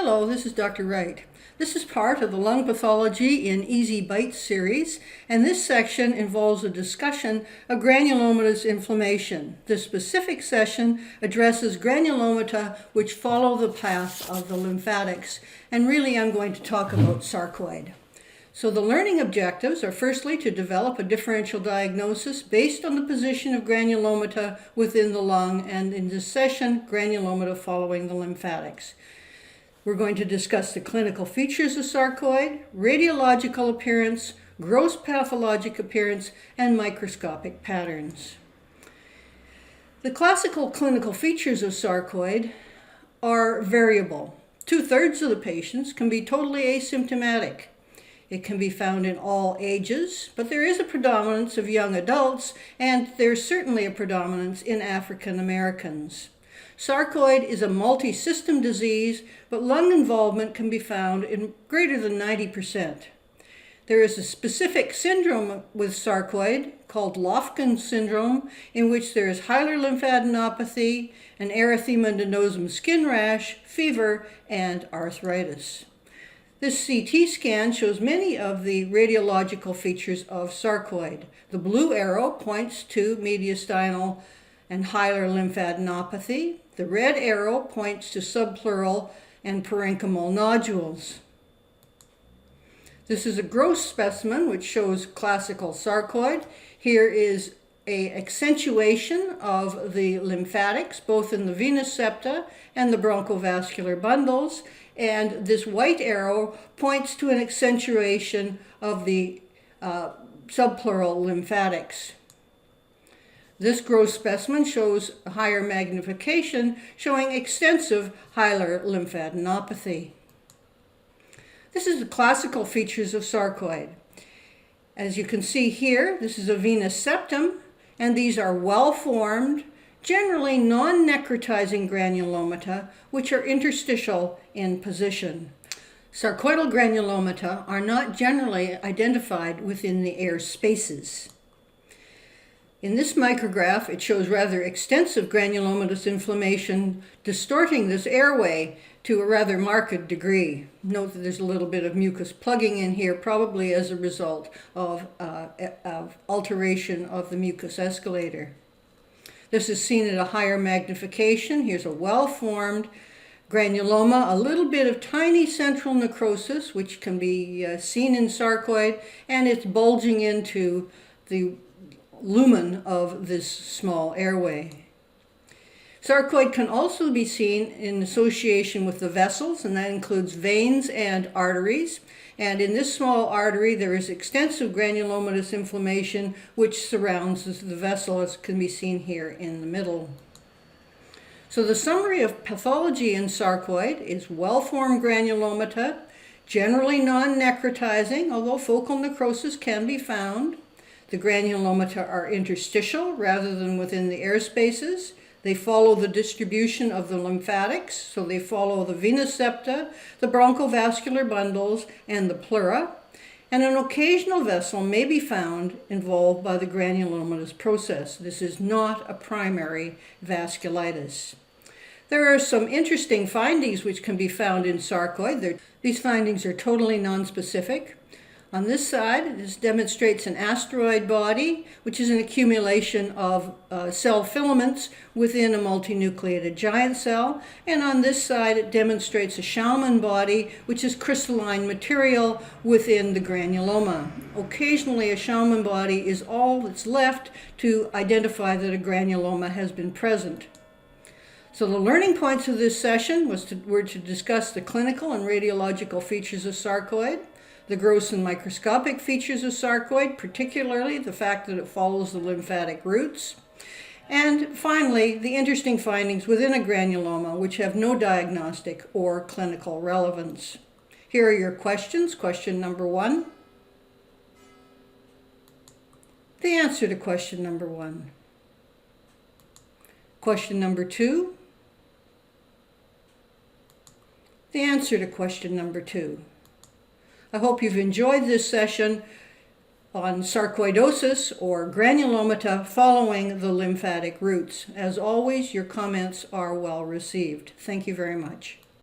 Hello, this is Dr. Wright. This is part of the Lung Pathology in Easy Bites series, and this section involves a discussion of granulomatous inflammation. This specific session addresses granulomata which follow the path of the lymphatics, and really I'm going to talk about sarcoid. So the learning objectives are firstly to develop a differential diagnosis based on the position of granulomata within the lung, and in this session, granulomata following the lymphatics. We're going to discuss the clinical features of sarcoid, radiological appearance, gross pathologic appearance, and microscopic patterns. The classical clinical features of sarcoid are variable. 2/3 of the patients can be totally asymptomatic. It can be found in all ages, but there is a predominance of young adults, and there's certainly a predominance in African Americans. Sarcoid is a multi-system disease, but lung involvement can be found in greater than 90%. There is a specific syndrome with sarcoid called Lofgren syndrome, in which there is hilar lymphadenopathy, an erythema nodosum skin rash, fever, and arthritis. This CT scan shows many of the radiological features of sarcoid. The blue arrow points to mediastinal and hilar lymphadenopathy. The red arrow points to subpleural and parenchymal nodules. This is a gross specimen which shows classical sarcoid. Here is an accentuation of the lymphatics, both in the venous septa and the bronchovascular bundles, and this white arrow points to an accentuation of the subpleural lymphatics. This gross specimen shows higher magnification, showing extensive hilar lymphadenopathy. This is the classical features of sarcoid. As you can see here, this is a venous septum, and these are well-formed, generally non-necrotizing granulomata, which are interstitial in position. Sarcoidal granulomata are not generally identified within the air spaces. In this micrograph, it shows rather extensive granulomatous inflammation, distorting this airway to a rather marked degree. Note that there's a little bit of mucus plugging in here, probably as a result of alteration of the mucus escalator. This is seen at a higher magnification. Here's a well-formed granuloma, a little bit of tiny central necrosis, which can be seen in sarcoid, and it's bulging into the lumen of this small airway. Sarcoid can also be seen in association with the vessels, and that includes veins and arteries. And in this small artery, there is extensive granulomatous inflammation which surrounds the vessel, as can be seen here in the middle. So the summary of pathology in sarcoid is well-formed granulomata, generally non-necrotizing, although focal necrosis can be found. The granulomata are interstitial rather than within the air spaces. They follow the distribution of the lymphatics, so they follow the venous septa, the bronchovascular bundles, and the pleura. And an occasional vessel may be found involved by the granulomatous process. This is not a primary vasculitis. There are some interesting findings which can be found in sarcoid. These findings are totally nonspecific. On this side, this demonstrates an asteroid body, which is an accumulation of cell filaments within a multinucleated giant cell. And on this side, it demonstrates a Schaumann body, which is crystalline material within the granuloma. Occasionally, a Schaumann body is all that's left to identify that a granuloma has been present. So the learning points of this session were to discuss the clinical and radiological features of sarcoid, the gross and microscopic features of sarcoid, particularly the fact that it follows the lymphatic routes, and finally, the interesting findings within a granuloma which have no diagnostic or clinical relevance. Here are your questions. Question number 1. The answer to question number 1. Question number 2. The answer to question number 2. I hope you've enjoyed this session on sarcoidosis or granulomata following the lymphatic routes. As always, your comments are well received. Thank you very much.